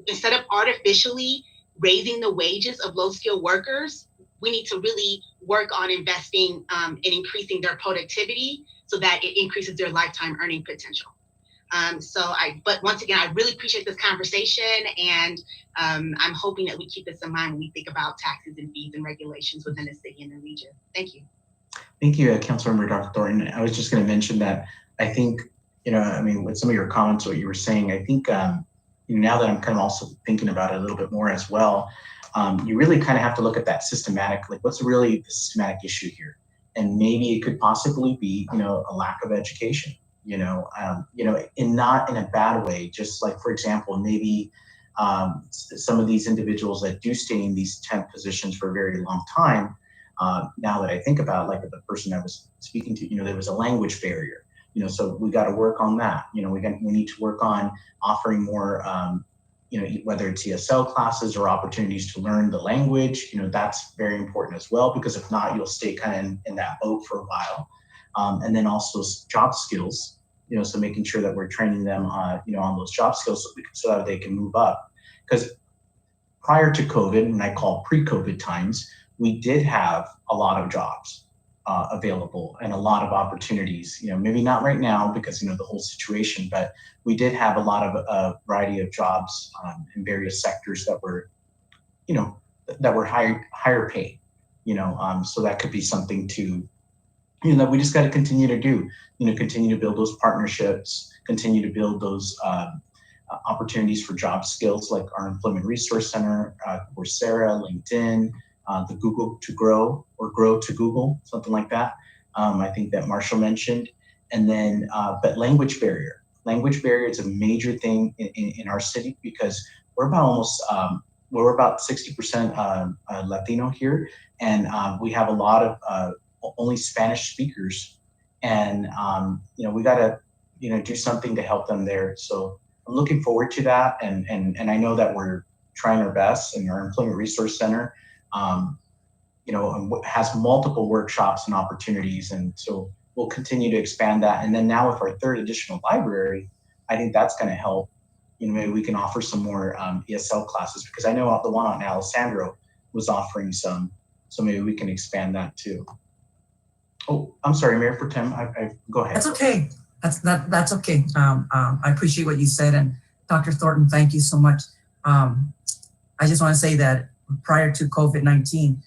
instead of artificially raising the wages of low-skilled workers, we need to really work on investing in increasing their productivity so that it increases their lifetime earning potential. But once again, I really appreciate this conversation, and I'm hoping that we keep this in mind when we think about taxes and fees and regulations within the city and the region. Thank you. Thank you, Councilmember Dr. Thornton. I was just going to mention that I think, with some of your comments, what you were saying, I think now that I'm kind of also thinking about it a little bit more as well, you really kind of have to look at that systematic, like what's really the systematic issue here? And maybe it could possibly be, a lack of education. And not in a bad way, just like, for example, maybe some of these individuals that do stay in these temp positions for a very long time, now that I think about like the person I was speaking to, there was a language barrier, so we got to work on that. We need to work on offering more, whether it's ESL classes or opportunities to learn the language, that's very important as well, because if not, you'll stay kind of in that boat for a while. And then also job skills, so making sure that we're training them, on those job skills so that they can move up. Because prior to COVID, and I call pre-COVID times, we did have a lot of jobs available and a lot of opportunities. Maybe not right now because the whole situation, but we did have a lot of variety of jobs in various sectors that were, that were higher paid. So that could be something to. That we just got to continue to do, continue to build those partnerships, continue to build those opportunities for job skills like our Employment Resource Center, Coursera, LinkedIn, the Google to Grow or Grow to Google, something like that. I think that Marshall mentioned. And then, but language barrier. Language barrier is a major thing in our city because we're about 60% Latino here. And we have a lot of only Spanish speakers, and we got to do something to help them there. So I'm looking forward to that, and I know that we're trying our best, and our Employment Resource Center has multiple workshops and opportunities, and so we'll continue to expand that. And then now with our third additional library, I think that's going to help. Maybe we can offer some more ESL classes, because I know the one on Alessandro was offering some, so maybe we can expand that too. Oh, I'm sorry, Mayor Pro Tem, I go ahead. That's okay. That's okay. I appreciate what you said, and Dr. Thornton, thank you so much. I just want to say that prior to COVID-19,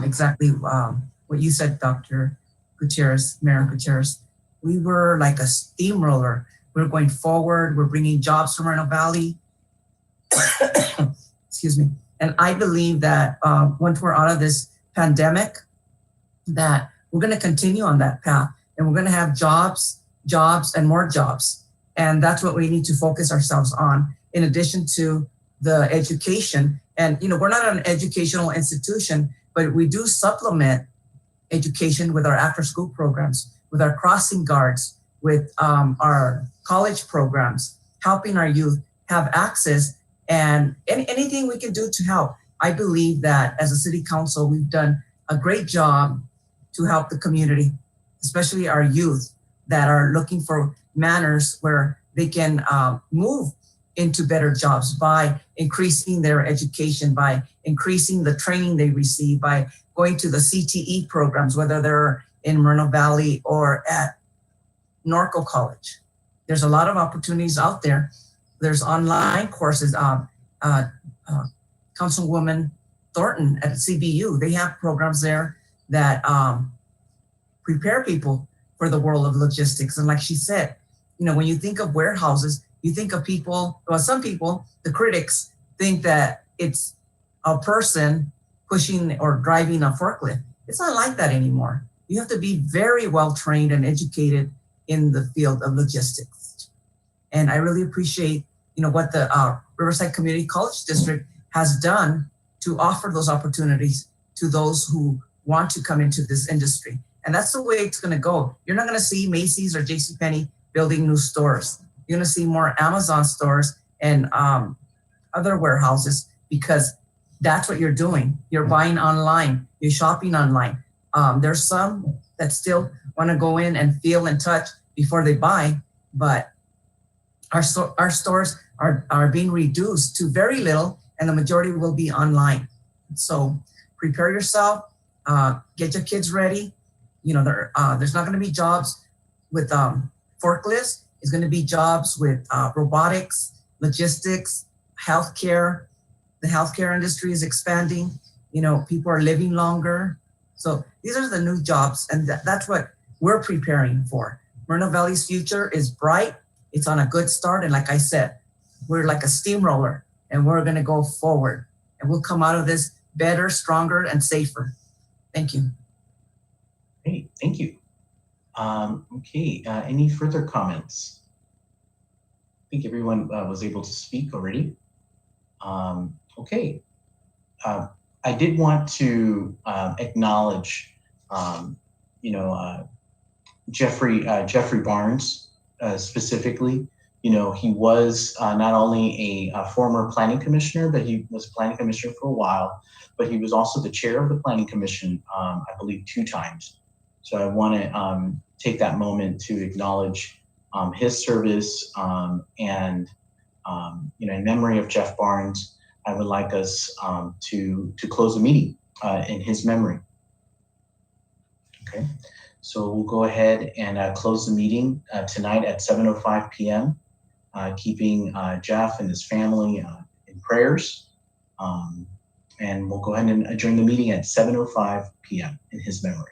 exactly what you said, Dr. Gutierrez, Mayor Gutierrez, we were like a steamroller. We're going forward. We're bringing jobs to Moreno Valley. Excuse me. And I believe that once we're out of this pandemic, that we're going to continue on that path, and we're going to have jobs, and more jobs. And that's what we need to focus ourselves on, in addition to the education. And, we're not an educational institution, but we do supplement education with our after-school programs, with our crossing guards, with our college programs, helping our youth have access, and anything we can do to help. I believe that as a city council, we've done a great job to help the community, especially our youth that are looking for manners where they can move into better jobs by increasing their education, by increasing the training they receive, by going to the CTE programs, whether they're in Moreno Valley or at Norco College. There's a lot of opportunities out there. There's online courses. Councilwoman Thornton at CBU, they have programs there that prepare people for the world of logistics. And like she said, when you think of warehouses, you think of people, well, some people, the critics, think that it's a person pushing or driving a forklift. It's not like that anymore. You have to be very well trained and educated in the field of logistics. And I really appreciate, what the Riverside Community College District has done to offer those opportunities to those who want to come into this industry. And that's the way it's going to go. You're not going to see Macy's or JCPenney building new stores. You're going to see more Amazon stores and other warehouses because that's what you're doing. You're buying online. You're shopping online. There's some that still want to go in and feel and touch before they buy, but our stores are being reduced to very little, and the majority will be online. So prepare yourself, get your kids ready. There's not going to be jobs with forklifts. It's going to be jobs with robotics, logistics, healthcare. The healthcare industry is expanding. People are living longer. So these are the new jobs, and that's what we're preparing for. Moreno Valley's future is bright. It's on a good start. And like I said, we're like a steamroller, and we're going to go forward. And we'll come out of this better, stronger, and safer. Thank you. Great, thank you. Okay, any further comments? I think everyone was able to speak already. Okay, I did want to acknowledge, Jeffrey Barnes specifically. He was not only a former planning commissioner, but he was planning commissioner for a while, but he was also the chair of the planning commission, I believe 2 times. So I want to take that moment to acknowledge his service and, in memory of Jeff Barnes, I would like us to close the meeting in his memory. Okay, so we'll go ahead and close the meeting tonight at 7:05 p.m., keeping Jeff and his family in prayers. And we'll go ahead and adjourn the meeting at 7:05 p.m. in his memory.